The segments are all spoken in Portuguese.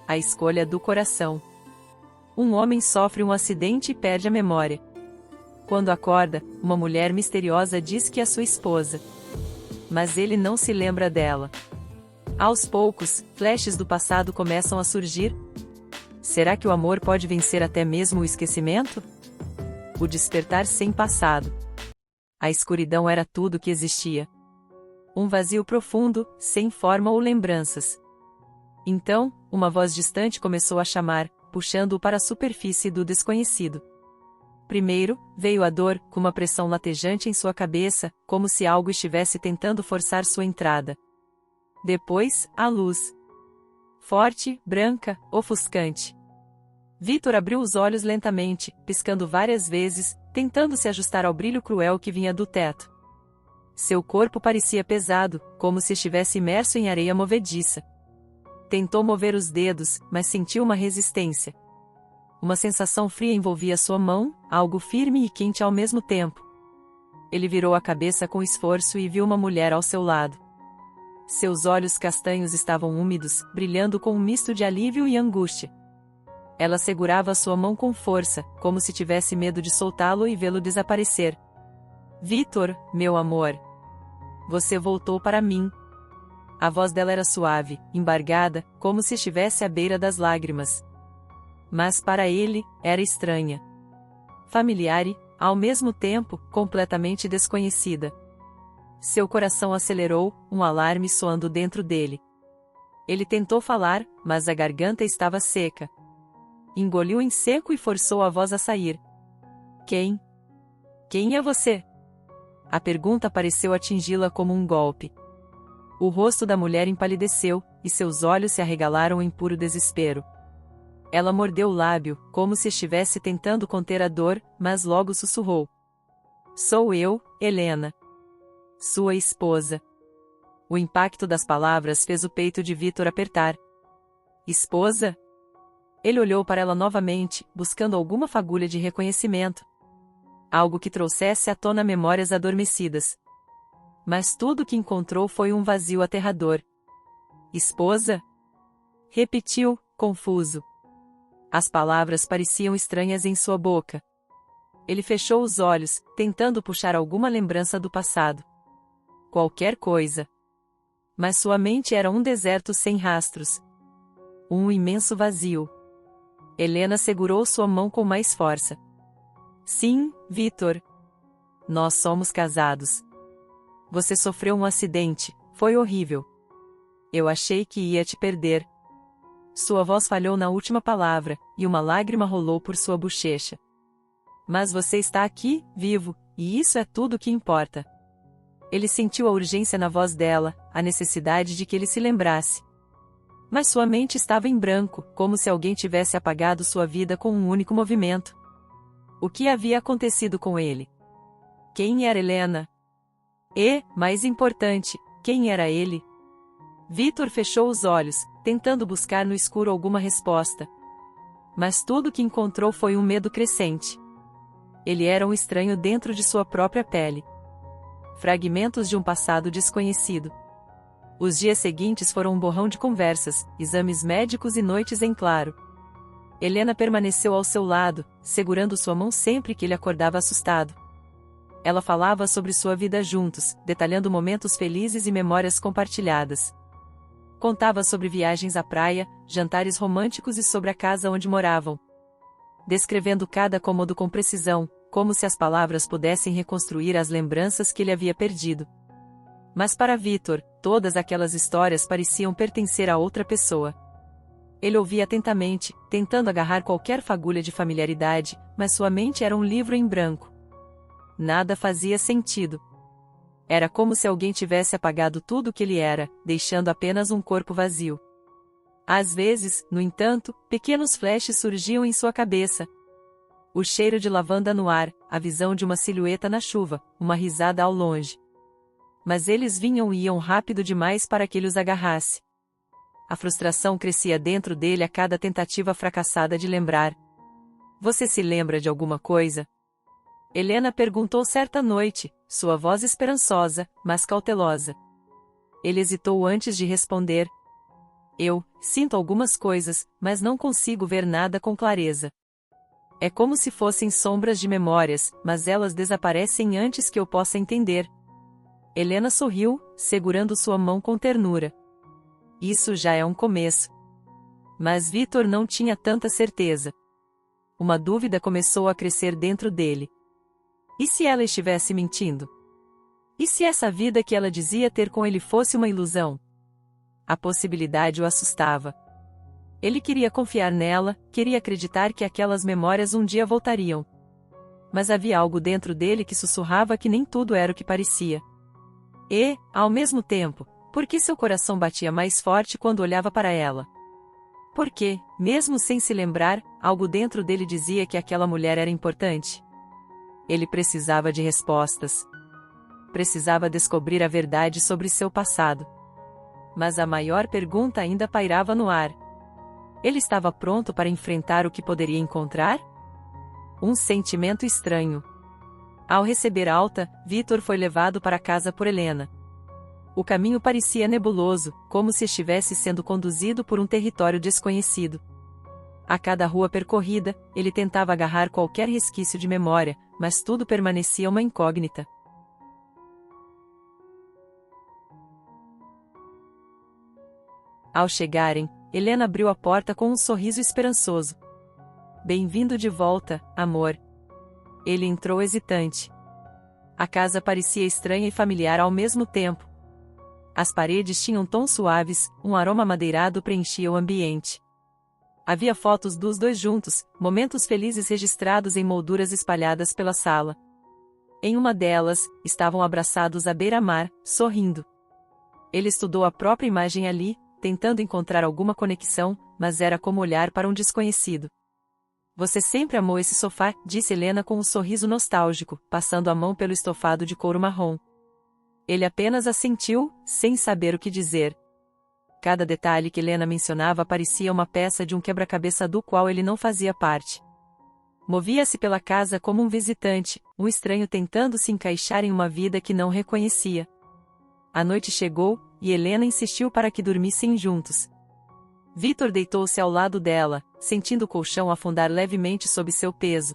A escolha do coração. Um homem sofre um acidente e perde a memória. Quando acorda, uma mulher misteriosa diz que é sua esposa. Mas ele não se lembra dela. Aos poucos, flashes do passado começam a surgir. Será que o amor pode vencer até mesmo o esquecimento? O despertar sem passado. A escuridão era tudo que existia. Um vazio profundo, sem forma ou lembranças. Então, uma voz distante começou a chamar, puxando-o para a superfície do desconhecido. Primeiro, veio a dor, com uma pressão latejante em sua cabeça, como se algo estivesse tentando forçar sua entrada. Depois, a luz. Forte, branca, ofuscante. Victor abriu os olhos lentamente, piscando várias vezes, tentando se ajustar ao brilho cruel que vinha do teto. Seu corpo parecia pesado, como se estivesse imerso em areia movediça. Tentou mover os dedos, mas sentiu uma resistência. Uma sensação fria envolvia sua mão, algo firme e quente ao mesmo tempo. Ele virou a cabeça com esforço e viu uma mulher ao seu lado. Seus olhos castanhos estavam úmidos, brilhando com um misto de alívio e angústia. Ela segurava sua mão com força, como se tivesse medo de soltá-lo e vê-lo desaparecer. Victor, meu amor. Você voltou para mim. A voz dela era suave, embargada, como se estivesse à beira das lágrimas. Mas para ele, era estranha. Familiar e, ao mesmo tempo, completamente desconhecida. Seu coração acelerou, um alarme soando dentro dele. Ele tentou falar, mas a garganta estava seca. Engoliu em seco e forçou a voz a sair. Quem? Quem é você? A pergunta pareceu atingi-la como um golpe. O rosto da mulher empalideceu, e seus olhos se arregalaram em puro desespero. Ela mordeu o lábio, como se estivesse tentando conter a dor, mas logo sussurrou. Sou eu, Helena. Sua esposa. O impacto das palavras fez o peito de Victor apertar. Esposa? Ele olhou para ela novamente, buscando alguma fagulha de reconhecimento. Algo que trouxesse à tona memórias adormecidas. Mas tudo que encontrou foi um vazio aterrador. Esposa? Repetiu, confuso. As palavras pareciam estranhas em sua boca. Ele fechou os olhos, tentando puxar alguma lembrança do passado. Qualquer coisa. Mas sua mente era um deserto sem rastros. Um imenso vazio. Helena segurou sua mão com mais força. Sim, Victor. Nós somos casados. Você sofreu um acidente, foi horrível. Eu achei que ia te perder. Sua voz falhou na última palavra, e uma lágrima rolou por sua bochecha. Mas você está aqui, vivo, e isso é tudo que importa. Ele sentiu a urgência na voz dela, a necessidade de que ele se lembrasse. Mas sua mente estava em branco, como se alguém tivesse apagado sua vida com um único movimento. O que havia acontecido com ele? Quem era Helena? E, mais importante, quem era ele? Victor fechou os olhos, tentando buscar no escuro alguma resposta. Mas tudo que encontrou foi um medo crescente. Ele era um estranho dentro de sua própria pele. Fragmentos de um passado desconhecido. Os dias seguintes foram um borrão de conversas, exames médicos e noites em claro. Helena permaneceu ao seu lado, segurando sua mão sempre que ele acordava assustado. Ela falava sobre sua vida juntos, detalhando momentos felizes e memórias compartilhadas. Contava sobre viagens à praia, jantares românticos e sobre a casa onde moravam. Descrevendo cada cômodo com precisão, como se as palavras pudessem reconstruir as lembranças que ele havia perdido. Mas para Victor, todas aquelas histórias pareciam pertencer a outra pessoa. Ele ouvia atentamente, tentando agarrar qualquer fagulha de familiaridade, mas sua mente era um livro em branco. Nada fazia sentido. Era como se alguém tivesse apagado tudo o que ele era, deixando apenas um corpo vazio. Às vezes, no entanto, pequenos flashes surgiam em sua cabeça. O cheiro de lavanda no ar, a visão de uma silhueta na chuva, uma risada ao longe. Mas eles vinham e iam rápido demais para que ele os agarrasse. A frustração crescia dentro dele a cada tentativa fracassada de lembrar. Você se lembra de alguma coisa? Helena perguntou certa noite, sua voz esperançosa, mas cautelosa. Ele hesitou antes de responder. Eu sinto algumas coisas, mas não consigo ver nada com clareza. É como se fossem sombras de memórias, mas elas desaparecem antes que eu possa entender. Helena sorriu, segurando sua mão com ternura. Isso já é um começo. Mas Vitor não tinha tanta certeza. Uma dúvida começou a crescer dentro dele. E se ela estivesse mentindo? E se essa vida que ela dizia ter com ele fosse uma ilusão? A possibilidade o assustava. Ele queria confiar nela, queria acreditar que aquelas memórias um dia voltariam. Mas havia algo dentro dele que sussurrava que nem tudo era o que parecia. E, ao mesmo tempo, por que seu coração batia mais forte quando olhava para ela? Porque, mesmo sem se lembrar, algo dentro dele dizia que aquela mulher era importante. Ele precisava de respostas. Precisava descobrir a verdade sobre seu passado. Mas a maior pergunta ainda pairava no ar. Ele estava pronto para enfrentar o que poderia encontrar? Um sentimento estranho. Ao receber alta, Vitor foi levado para casa por Helena. O caminho parecia nebuloso, como se estivesse sendo conduzido por um território desconhecido. A cada rua percorrida, ele tentava agarrar qualquer resquício de memória, mas tudo permanecia uma incógnita. Ao chegarem, Helena abriu a porta com um sorriso esperançoso. Bem-vindo de volta, amor. Ele entrou hesitante. A casa parecia estranha e familiar ao mesmo tempo. As paredes tinham tons suaves, um aroma amadeirado preenchia o ambiente. Havia fotos dos dois juntos, momentos felizes registrados em molduras espalhadas pela sala. Em uma delas, estavam abraçados à beira-mar, sorrindo. Ele estudou a própria imagem ali, tentando encontrar alguma conexão, mas era como olhar para um desconhecido. Você sempre amou esse sofá, disse Helena com um sorriso nostálgico, passando a mão pelo estofado de couro marrom. Ele apenas assentiu, sem saber o que dizer. Cada detalhe que Helena mencionava parecia uma peça de um quebra-cabeça do qual ele não fazia parte. Movia-se pela casa como um visitante, um estranho tentando se encaixar em uma vida que não reconhecia. A noite chegou, e Helena insistiu para que dormissem juntos. Vitor deitou-se ao lado dela, sentindo o colchão afundar levemente sob seu peso.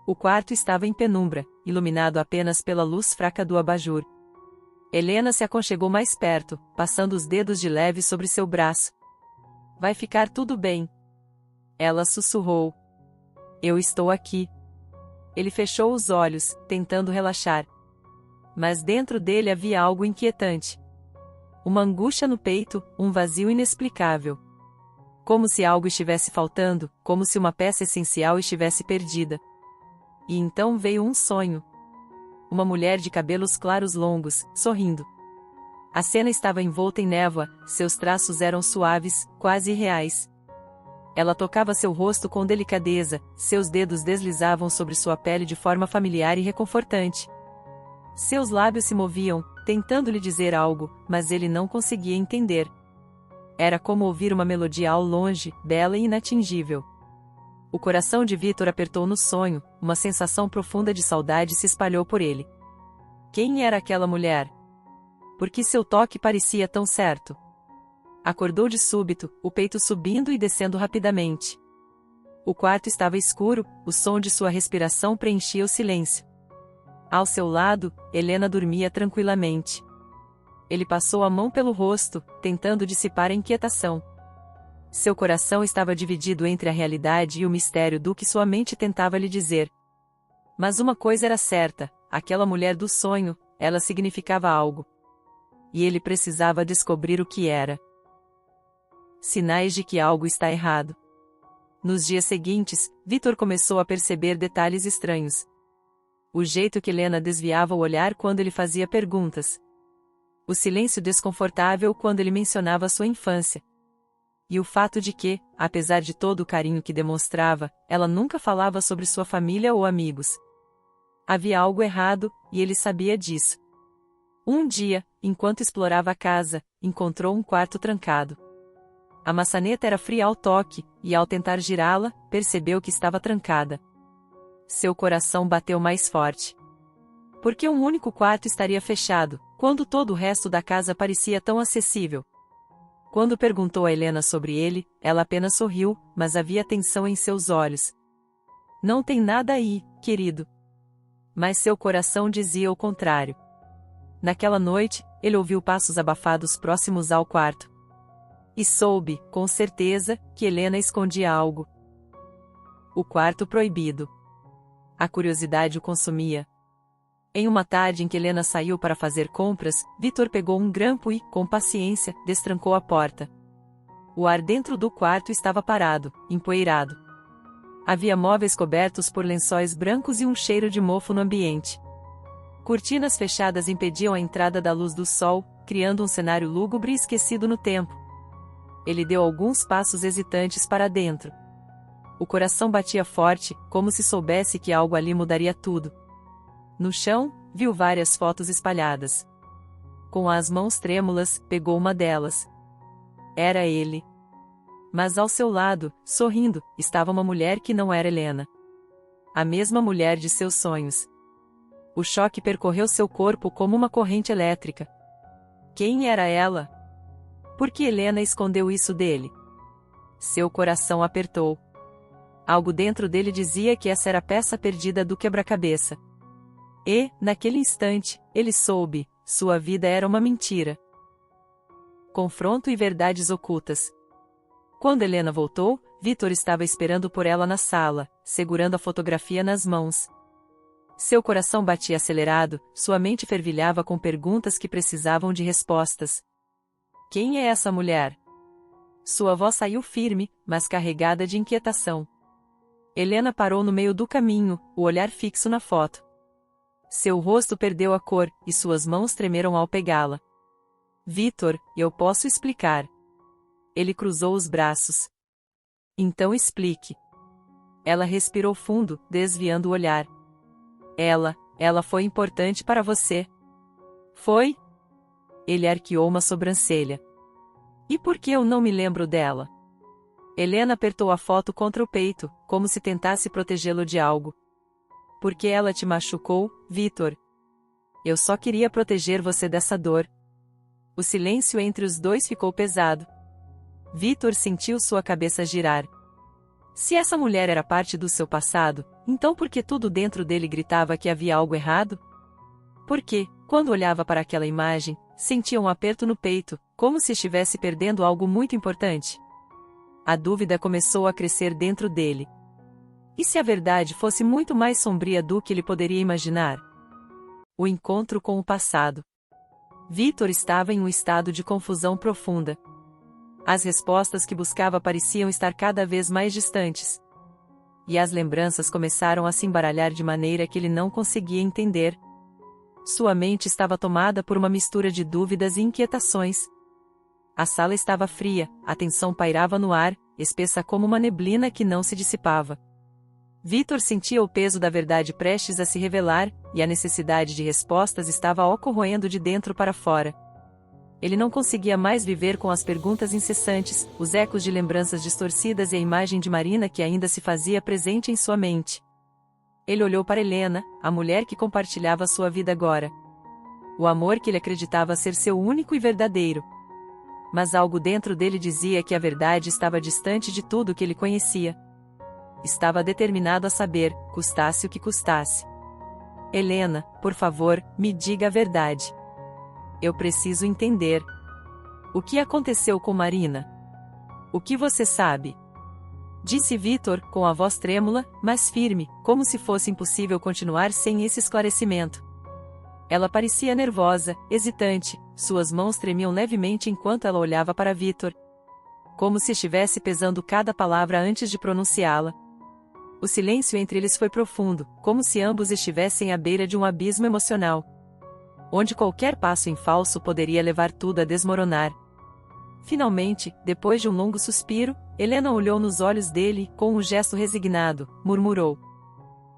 O quarto estava em penumbra, iluminado apenas pela luz fraca do abajur. Helena se aconchegou mais perto, passando os dedos de leve sobre seu braço. Vai ficar tudo bem. Ela sussurrou. Eu estou aqui. Ele fechou os olhos, tentando relaxar. Mas dentro dele havia algo inquietante. Uma angústia no peito, um vazio inexplicável. Como se algo estivesse faltando, como se uma peça essencial estivesse perdida. E então veio um sonho. Uma mulher de cabelos claros longos, sorrindo. A cena estava envolta em névoa, seus traços eram suaves, quase irreais. Ela tocava seu rosto com delicadeza, seus dedos deslizavam sobre sua pele de forma familiar e reconfortante. Seus lábios se moviam, tentando lhe dizer algo, mas ele não conseguia entender. Era como ouvir uma melodia ao longe, bela e inatingível. O coração de Vitor apertou no sonho, uma sensação profunda de saudade se espalhou por ele. Quem era aquela mulher? Por que seu toque parecia tão certo? Acordou de súbito, o peito subindo e descendo rapidamente. O quarto estava escuro, o som de sua respiração preenchia o silêncio. Ao seu lado, Helena dormia tranquilamente. Ele passou a mão pelo rosto, tentando dissipar a inquietação. Seu coração estava dividido entre a realidade e o mistério do que sua mente tentava lhe dizer. Mas uma coisa era certa, aquela mulher do sonho, ela significava algo. E ele precisava descobrir o que era. Sinais de que algo está errado. Nos dias seguintes, Vitor começou a perceber detalhes estranhos. O jeito que Helena desviava o olhar quando ele fazia perguntas. O silêncio desconfortável quando ele mencionava sua infância. E o fato de que, apesar de todo o carinho que demonstrava, ela nunca falava sobre sua família ou amigos. Havia algo errado, e ele sabia disso. Um dia, enquanto explorava a casa, encontrou um quarto trancado. A maçaneta era fria ao toque, e ao tentar girá-la, percebeu que estava trancada. Seu coração bateu mais forte. Por que um único quarto estaria fechado, quando todo o resto da casa parecia tão acessível? Quando perguntou a Helena sobre ele, ela apenas sorriu, mas havia tensão em seus olhos. Não tem nada aí, querido. Mas seu coração dizia o contrário. Naquela noite, ele ouviu passos abafados próximos ao quarto. E soube, com certeza, que Helena escondia algo. O quarto proibido. A curiosidade o consumia. Em uma tarde em que Helena saiu para fazer compras, Vitor pegou um grampo e, com paciência, destrancou a porta. O ar dentro do quarto estava parado, empoeirado. Havia móveis cobertos por lençóis brancos e um cheiro de mofo no ambiente. Cortinas fechadas impediam a entrada da luz do sol, criando um cenário lúgubre e esquecido no tempo. Ele deu alguns passos hesitantes para dentro. O coração batia forte, como se soubesse que algo ali mudaria tudo. No chão, viu várias fotos espalhadas. Com as mãos trêmulas, pegou uma delas. Era ele. Mas ao seu lado, sorrindo, estava uma mulher que não era Helena. A mesma mulher de seus sonhos. O choque percorreu seu corpo como uma corrente elétrica. Quem era ela? Por que Helena escondeu isso dele? Seu coração apertou. Algo dentro dele dizia que essa era a peça perdida do quebra-cabeça. E, naquele instante, ele soube, sua vida era uma mentira. Confronto e verdades ocultas. Quando Helena voltou, Vitor estava esperando por ela na sala, segurando a fotografia nas mãos. Seu coração batia acelerado, sua mente fervilhava com perguntas que precisavam de respostas. Quem é essa mulher? Sua voz saiu firme, mas carregada de inquietação. Helena parou no meio do caminho, o olhar fixo na foto. Seu rosto perdeu a cor, e suas mãos tremeram ao pegá-la. Vitor, eu posso explicar. Ele cruzou os braços. Então explique. Ela respirou fundo, desviando o olhar. Ela foi importante para você. Foi? Ele arqueou uma sobrancelha. E por que eu não me lembro dela? Helena apertou a foto contra o peito, como se tentasse protegê-lo de algo. Porque ela te machucou, Vitor? Eu só queria proteger você dessa dor. O silêncio entre os dois ficou pesado. Vitor sentiu sua cabeça girar. Se essa mulher era parte do seu passado, então por que tudo dentro dele gritava que havia algo errado? Porque, quando olhava para aquela imagem, sentia um aperto no peito, como se estivesse perdendo algo muito importante. A dúvida começou a crescer dentro dele. E se a verdade fosse muito mais sombria do que ele poderia imaginar? O encontro com o passado. Vitor estava em um estado de confusão profunda. As respostas que buscava pareciam estar cada vez mais distantes. E as lembranças começaram a se embaralhar de maneira que ele não conseguia entender. Sua mente estava tomada por uma mistura de dúvidas e inquietações. A sala estava fria, a tensão pairava no ar, espessa como uma neblina que não se dissipava. Vitor sentia o peso da verdade prestes a se revelar, e a necessidade de respostas estava o corroendo de dentro para fora. Ele não conseguia mais viver com as perguntas incessantes, os ecos de lembranças distorcidas e a imagem de Marina que ainda se fazia presente em sua mente. Ele olhou para Helena, a mulher que compartilhava sua vida agora. O amor que ele acreditava ser seu único e verdadeiro. Mas algo dentro dele dizia que a verdade estava distante de tudo que ele conhecia. Estava determinado a saber, custasse o que custasse. Helena, por favor, me diga a verdade. Eu preciso entender. O que aconteceu com Marina? O que você sabe? Disse Vitor, com a voz trêmula, mas firme, como se fosse impossível continuar sem esse esclarecimento. Ela parecia nervosa, hesitante, suas mãos tremiam levemente enquanto ela olhava para Vitor. Como se estivesse pesando cada palavra antes de pronunciá-la. O silêncio entre eles foi profundo, como se ambos estivessem à beira de um abismo emocional. Onde qualquer passo em falso poderia levar tudo a desmoronar. Finalmente, depois de um longo suspiro, Helena olhou nos olhos dele e, com um gesto resignado, murmurou.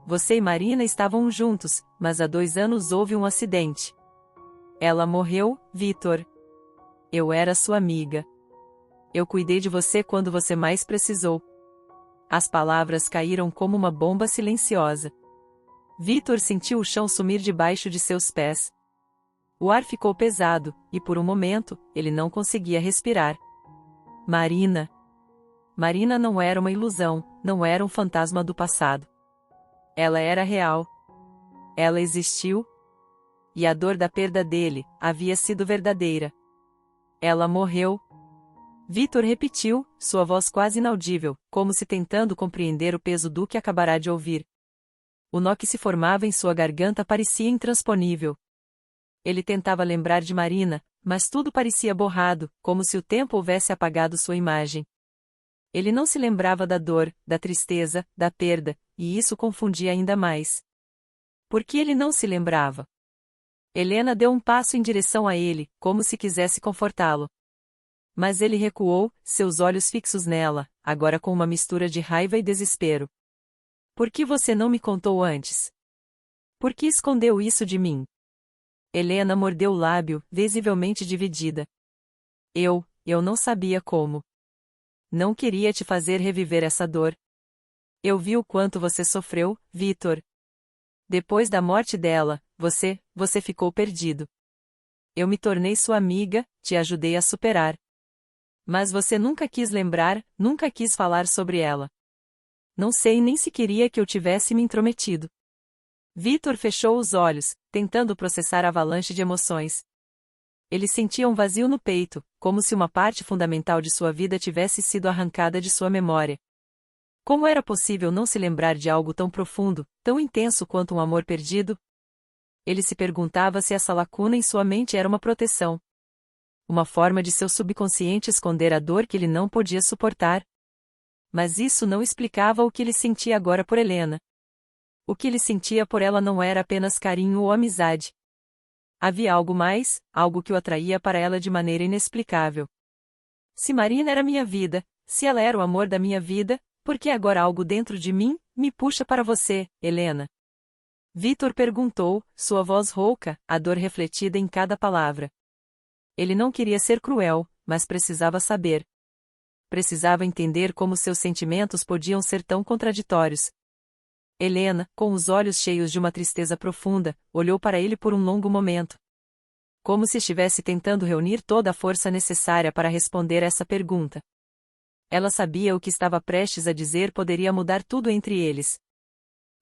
Você e Marina estavam juntos, mas há 2 anos houve um acidente. Ela morreu, Vitor. Eu era sua amiga. Eu cuidei de você quando você mais precisou. As palavras caíram como uma bomba silenciosa. Vitor sentiu o chão sumir debaixo de seus pés. O ar ficou pesado, e por um momento, ele não conseguia respirar. Marina. Marina não era uma ilusão, não era um fantasma do passado. Ela era real. Ela existiu. E a dor da perda dele havia sido verdadeira. Ela morreu. Vitor repetiu, sua voz quase inaudível, como se tentando compreender o peso do que acabará de ouvir. O nó que se formava em sua garganta parecia intransponível. Ele tentava lembrar de Marina, mas tudo parecia borrado, como se o tempo houvesse apagado sua imagem. Ele não se lembrava da dor, da tristeza, da perda, e isso confundia ainda mais. Por que ele não se lembrava? Helena deu um passo em direção a ele, como se quisesse confortá-lo. Mas ele recuou, seus olhos fixos nela, agora com uma mistura de raiva e desespero. Por que você não me contou antes? Por que escondeu isso de mim? Helena mordeu o lábio, visivelmente dividida. Eu não sabia como. Não queria te fazer reviver essa dor. Eu vi o quanto você sofreu, Vitor. Depois da morte dela, você ficou perdido. Eu me tornei sua amiga, te ajudei a superar. Mas você nunca quis lembrar, nunca quis falar sobre ela. Não sei nem se queria que eu tivesse me intrometido. Vitor fechou os olhos, tentando processar a avalanche de emoções. Ele sentia um vazio no peito, como se uma parte fundamental de sua vida tivesse sido arrancada de sua memória. Como era possível não se lembrar de algo tão profundo, tão intenso quanto um amor perdido? Ele se perguntava se essa lacuna em sua mente era uma proteção. Uma forma de seu subconsciente esconder a dor que ele não podia suportar. Mas isso não explicava o que ele sentia agora por Helena. O que ele sentia por ela não era apenas carinho ou amizade. Havia algo mais, algo que o atraía para ela de maneira inexplicável. Se Marina era minha vida, se ela era o amor da minha vida, por que agora algo dentro de mim me puxa para você, Helena? Vitor perguntou, sua voz rouca, a dor refletida em cada palavra. Ele não queria ser cruel, mas precisava saber. Precisava entender como seus sentimentos podiam ser tão contraditórios. Helena, com os olhos cheios de uma tristeza profunda, olhou para ele por um longo momento. Como se estivesse tentando reunir toda a força necessária para responder essa pergunta. Ela sabia o que estava prestes a dizer poderia mudar tudo entre eles.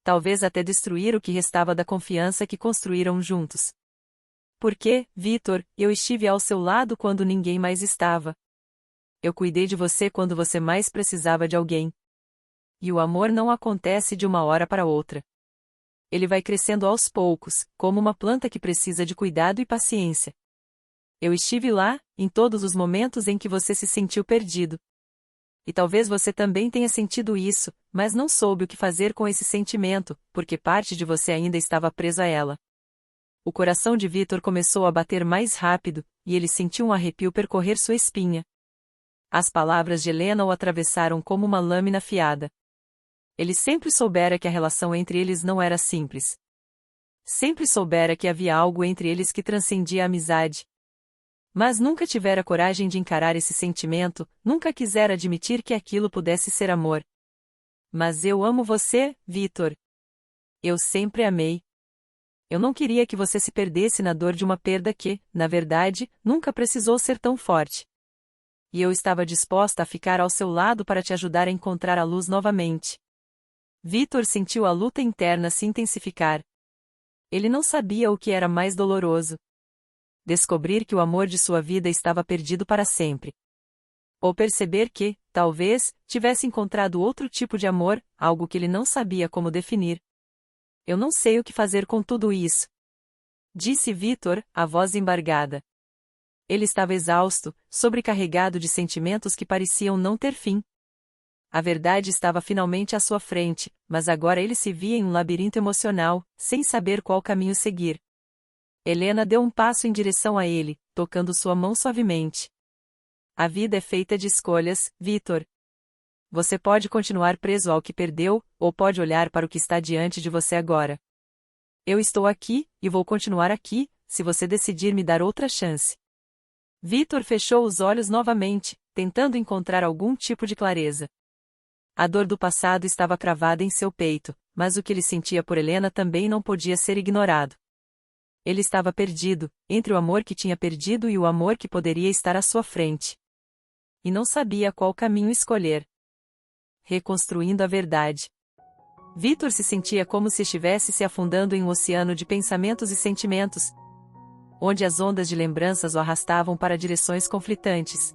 Talvez até destruir o que restava da confiança que construíram juntos. Porque, Vitor, eu estive ao seu lado quando ninguém mais estava. Eu cuidei de você quando você mais precisava de alguém. E o amor não acontece de uma hora para outra. Ele vai crescendo aos poucos, como uma planta que precisa de cuidado e paciência. Eu estive lá, em todos os momentos em que você se sentiu perdido. E talvez você também tenha sentido isso, mas não soube o que fazer com esse sentimento, porque parte de você ainda estava preso a ela. O coração de Vitor começou a bater mais rápido, e ele sentiu um arrepio percorrer sua espinha. As palavras de Helena o atravessaram como uma lâmina afiada. Ele sempre soubera que a relação entre eles não era simples. Sempre soubera que havia algo entre eles que transcendia a amizade. Mas nunca tivera coragem de encarar esse sentimento, nunca quisera admitir que aquilo pudesse ser amor. Mas eu amo você, Vitor. Eu sempre amei. Eu não queria que você se perdesse na dor de uma perda que, na verdade, nunca precisou ser tão forte. E eu estava disposta a ficar ao seu lado para te ajudar a encontrar a luz novamente. Vitor sentiu a luta interna se intensificar. Ele não sabia o que era mais doloroso. Descobrir que o amor de sua vida estava perdido para sempre. Ou perceber que, talvez, tivesse encontrado outro tipo de amor, algo que ele não sabia como definir. Eu não sei o que fazer com tudo isso. Disse Vitor, a voz embargada. Ele estava exausto, sobrecarregado de sentimentos que pareciam não ter fim. A verdade estava finalmente à sua frente, mas agora ele se via em um labirinto emocional, sem saber qual caminho seguir. Helena deu um passo em direção a ele, tocando sua mão suavemente. A vida é feita de escolhas, Vitor. Você pode continuar preso ao que perdeu, ou pode olhar para o que está diante de você agora. Eu estou aqui, e vou continuar aqui, se você decidir me dar outra chance. Vitor fechou os olhos novamente, tentando encontrar algum tipo de clareza. A dor do passado estava cravada em seu peito, mas o que ele sentia por Helena também não podia ser ignorado. Ele estava perdido, entre o amor que tinha perdido e o amor que poderia estar à sua frente. e não sabia qual caminho escolher. Reconstruindo a verdade. Vitor se sentia como se estivesse se afundando em um oceano de pensamentos e sentimentos, onde as ondas de lembranças o arrastavam para direções conflitantes.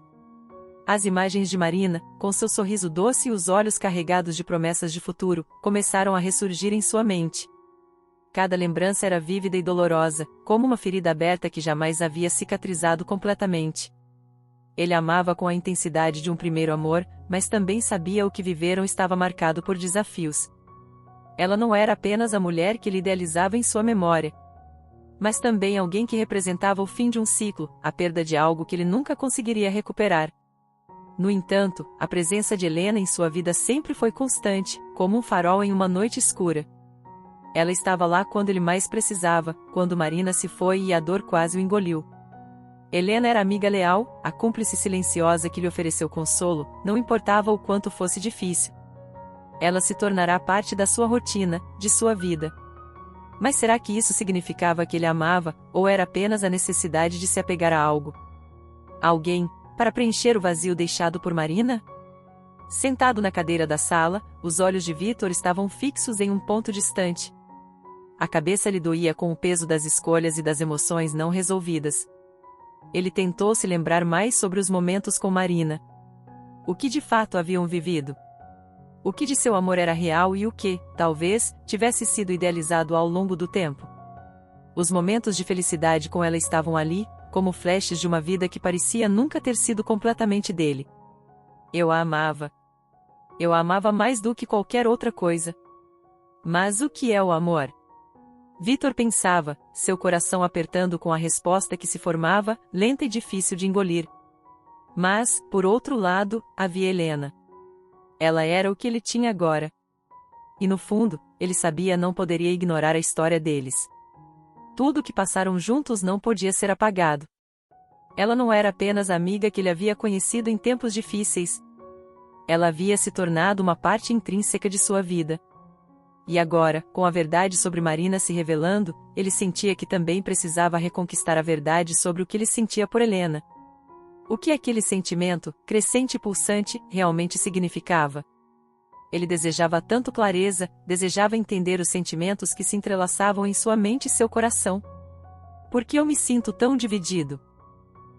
As imagens de Marina, com seu sorriso doce e os olhos carregados de promessas de futuro, começaram a ressurgir em sua mente. Cada lembrança era vívida e dolorosa, como uma ferida aberta que jamais havia cicatrizado completamente. Ele amava com a intensidade de um primeiro amor, mas também sabia o que viveram estava marcado por desafios. Ela não era apenas a mulher que ele idealizava em sua memória, mas também alguém que representava o fim de um ciclo, a perda de algo que ele nunca conseguiria recuperar. No entanto, a presença de Helena em sua vida sempre foi constante, como um farol em uma noite escura. Ela estava lá quando ele mais precisava, quando Marina se foi e a dor quase o engoliu. Helena era a amiga leal, a cúmplice silenciosa que lhe ofereceu consolo, não importava o quanto fosse difícil. Ela se tornará parte da sua rotina, de sua vida. Mas será que isso significava que ele a amava, ou era apenas a necessidade de se apegar a algo? Alguém, para preencher o vazio deixado por Marina? Sentado na cadeira da sala, os olhos de Vitor estavam fixos em um ponto distante. A cabeça lhe doía com o peso das escolhas e das emoções não resolvidas. Ele tentou se lembrar mais sobre os momentos com Marina. O que de fato haviam vivido? O que de seu amor era real e o que, talvez, tivesse sido idealizado ao longo do tempo? Os momentos de felicidade com ela estavam ali, como flashes de uma vida que parecia nunca ter sido completamente dele. Eu a amava. Eu a amava mais do que qualquer outra coisa. Mas o que é o amor? Vitor pensava, seu coração apertando com a resposta que se formava, lenta e difícil de engolir. Mas, por outro lado, havia Helena. Ela era o que ele tinha agora. E no fundo, ele sabia não poderia ignorar a história deles. Tudo o que passaram juntos não podia ser apagado. Ela não era apenas a amiga que ele havia conhecido em tempos difíceis. Ela havia se tornado uma parte intrínseca de sua vida. E agora, com a verdade sobre Marina se revelando, ele sentia que também precisava reconquistar a verdade sobre o que ele sentia por Helena. O que aquele sentimento, crescente e pulsante, realmente significava? Ele desejava tanto clareza, desejava entender os sentimentos que se entrelaçavam em sua mente e seu coração. Por que eu me sinto tão dividido?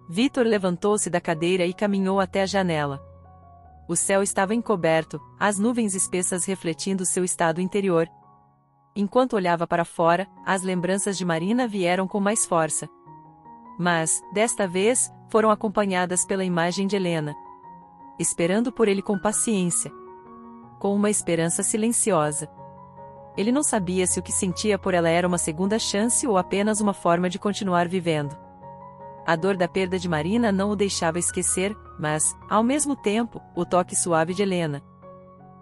Vitor levantou-se da cadeira e caminhou até a janela. O céu estava encoberto, as nuvens espessas refletindo seu estado interior. Enquanto olhava para fora, as lembranças de Marina vieram com mais força. Mas, desta vez, foram acompanhadas pela imagem de Helena. Esperando por ele com paciência. Com uma esperança silenciosa. Ele não sabia se o que sentia por ela era uma segunda chance ou apenas uma forma de continuar vivendo. A dor da perda de Marina não o deixava esquecer, mas, ao mesmo tempo, o toque suave de Helena.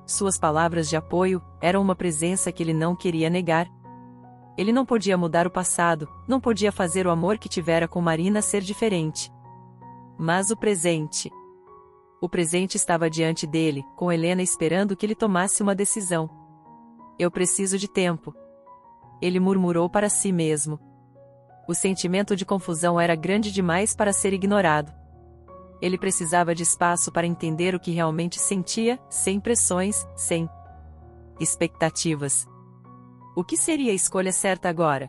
Suas palavras de apoio eram uma presença que ele não queria negar. Ele não podia mudar o passado, não podia fazer o amor que tivera com Marina ser diferente. Mas o presente. O presente estava diante dele, com Helena esperando que ele tomasse uma decisão. Eu preciso de tempo. Ele murmurou para si mesmo. O sentimento de confusão era grande demais para ser ignorado. Ele precisava de espaço para entender o que realmente sentia, sem pressões, sem expectativas. O que seria a escolha certa agora?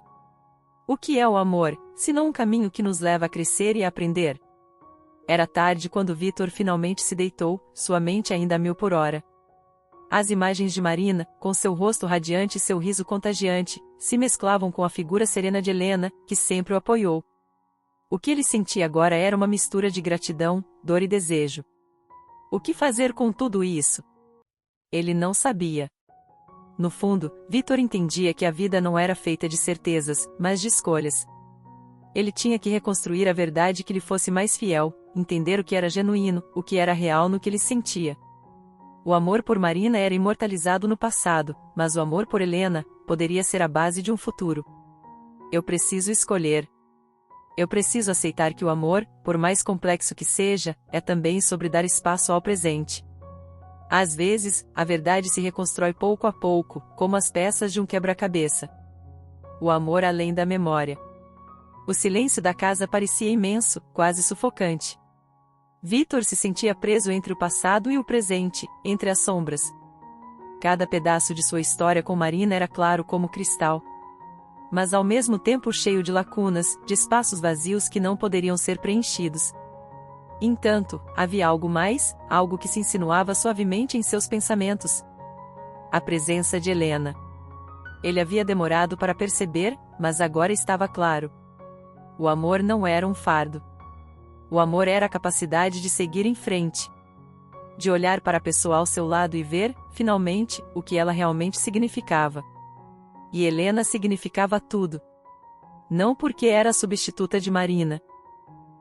O que é o amor, se não um caminho que nos leva a crescer e a aprender? Era tarde quando Vitor finalmente se deitou, sua mente ainda a 1000 por hora. As imagens de Marina, com seu rosto radiante e seu riso contagiante, se mesclavam com a figura serena de Helena, que sempre o apoiou. O que ele sentia agora era uma mistura de gratidão, dor e desejo. O que fazer com tudo isso? Ele não sabia. No fundo, Vitor entendia que a vida não era feita de certezas, mas de escolhas. Ele tinha que reconstruir a verdade que lhe fosse mais fiel, entender o que era genuíno, o que era real no que ele sentia. O amor por Marina era imortalizado no passado, mas o amor por Helena poderia ser a base de um futuro. Eu preciso escolher. Eu preciso aceitar que o amor, por mais complexo que seja, é também sobre dar espaço ao presente. Às vezes, a verdade se reconstrói pouco a pouco, como as peças de um quebra-cabeça. O amor além da memória. O silêncio da casa parecia imenso, quase sufocante. Vitor se sentia preso entre o passado e o presente, entre as sombras. Cada pedaço de sua história com Marina era claro como cristal, mas ao mesmo tempo cheio de lacunas, de espaços vazios que não poderiam ser preenchidos. Entanto, havia algo mais, algo que se insinuava suavemente em seus pensamentos. A presença de Helena. Ele havia demorado para perceber, mas agora estava claro. O amor não era um fardo. O amor era a capacidade de seguir em frente. De olhar para a pessoa ao seu lado e ver, finalmente, o que ela realmente significava. E Helena significava tudo. Não porque era a substituta de Marina,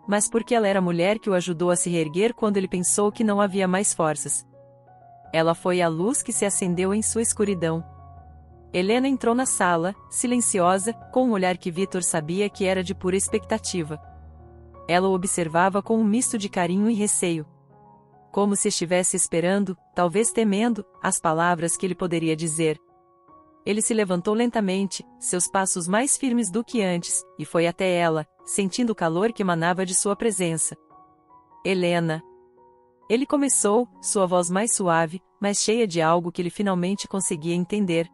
mas porque ela era a mulher que o ajudou a se reerguer quando ele pensou que não havia mais forças. Ela foi a luz que se acendeu em sua escuridão. Helena entrou na sala, silenciosa, com um olhar que Vitor sabia que era de pura expectativa. Ela o observava com um misto de carinho e receio. Como se estivesse esperando, talvez temendo, as palavras que ele poderia dizer. Ele se levantou lentamente, seus passos mais firmes do que antes, e foi até ela, sentindo o calor que emanava de sua presença. Helena. Ele começou, sua voz mais suave, mais cheia de algo que ele finalmente conseguia entender.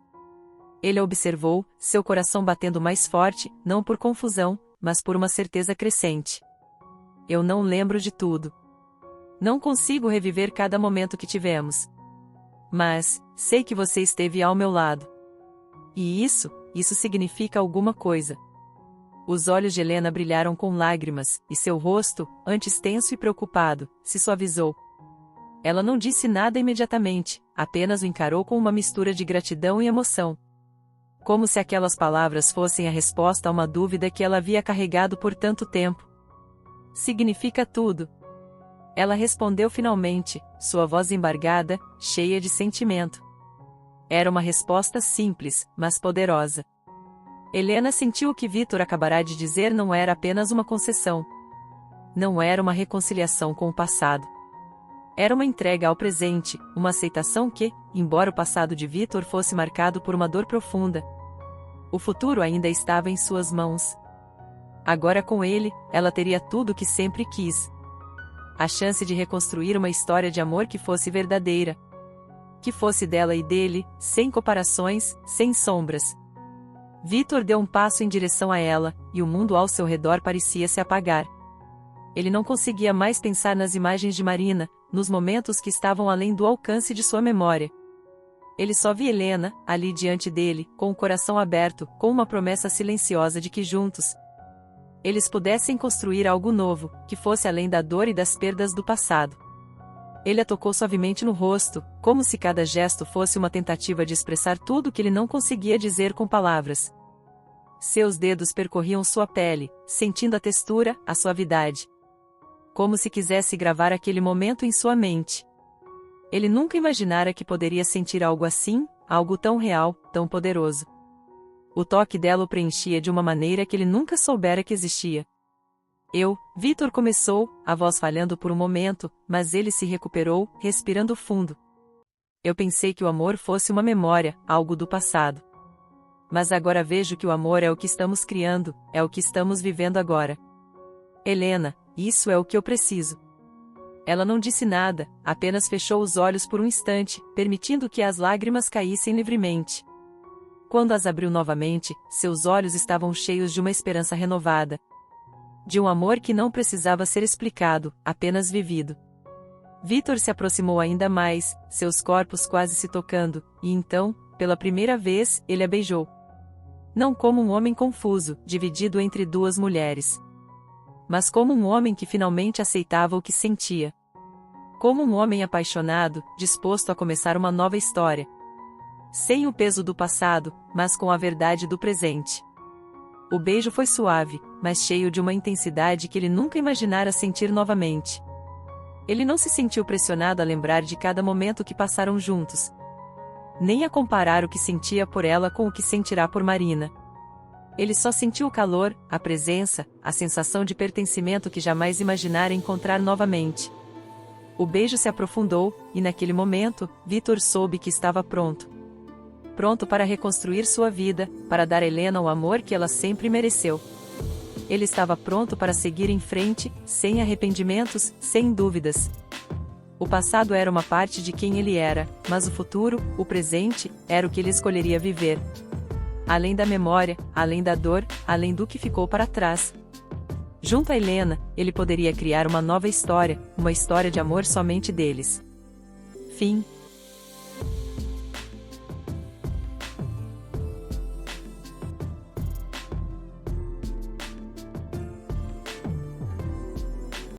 Ele a observou, seu coração batendo mais forte, não por confusão, mas por uma certeza crescente. Eu não lembro de tudo. Não consigo reviver cada momento que tivemos. Mas, sei que você esteve ao meu lado. E isso significa alguma coisa. Os olhos de Helena brilharam com lágrimas, e seu rosto, antes tenso e preocupado, se suavizou. Ela não disse nada imediatamente, apenas o encarou com uma mistura de gratidão e emoção. Como se aquelas palavras fossem a resposta a uma dúvida que ela havia carregado por tanto tempo. Significa tudo. Ela respondeu finalmente, sua voz embargada, cheia de sentimento. Era uma resposta simples, mas poderosa. Helena sentiu que Vitor acabará de dizer não era apenas uma concessão. Não era uma reconciliação com o passado. Era uma entrega ao presente, uma aceitação que, embora o passado de Vitor fosse marcado por uma dor profunda, o futuro ainda estava em suas mãos. Agora com ele, ela teria tudo o que sempre quis. A chance de reconstruir uma história de amor que fosse verdadeira. Que fosse dela e dele, sem comparações, sem sombras. Vitor deu um passo em direção a ela, e o mundo ao seu redor parecia se apagar. Ele não conseguia mais pensar nas imagens de Marina, nos momentos que estavam além do alcance de sua memória. Ele só via Helena, ali diante dele, com o coração aberto, com uma promessa silenciosa de que juntos eles pudessem construir algo novo, que fosse além da dor e das perdas do passado. Ele a tocou suavemente no rosto, como se cada gesto fosse uma tentativa de expressar tudo o que ele não conseguia dizer com palavras. Seus dedos percorriam sua pele, sentindo a textura, a suavidade. Como se quisesse gravar aquele momento em sua mente. Ele nunca imaginara que poderia sentir algo assim, algo tão real, tão poderoso. O toque dela o preenchia de uma maneira que ele nunca soubera que existia. Vitor começou, a voz falhando por um momento, mas ele se recuperou, respirando fundo. Eu pensei que o amor fosse uma memória, algo do passado. Mas agora vejo que o amor é o que estamos criando, é o que estamos vivendo agora. Helena, isso é o que eu preciso. Ela não disse nada, apenas fechou os olhos por um instante, permitindo que as lágrimas caíssem livremente. Quando as abriu novamente, seus olhos estavam cheios de uma esperança renovada. De um amor que não precisava ser explicado, apenas vivido. Vitor se aproximou ainda mais, seus corpos quase se tocando, e então, pela primeira vez, ele a beijou. Não como um homem confuso, dividido entre duas mulheres. Mas como um homem que finalmente aceitava o que sentia. Como um homem apaixonado, disposto a começar uma nova história. Sem o peso do passado, mas com a verdade do presente. O beijo foi suave, mas cheio de uma intensidade que ele nunca imaginara sentir novamente. Ele não se sentiu pressionado a lembrar de cada momento que passaram juntos. Nem a comparar o que sentia por ela com o que sentirá por Marina. Ele só sentiu o calor, a presença, a sensação de pertencimento que jamais imaginara encontrar novamente. O beijo se aprofundou, e naquele momento, Vitor soube que estava pronto. Pronto para reconstruir sua vida, para dar a Helena o amor que ela sempre mereceu. Ele estava pronto para seguir em frente, sem arrependimentos, sem dúvidas. O passado era uma parte de quem ele era, mas o futuro, o presente, era o que ele escolheria viver. Além da memória, além da dor, além do que ficou para trás. Junto a Helena, ele poderia criar uma nova história, uma história de amor somente deles. Fim.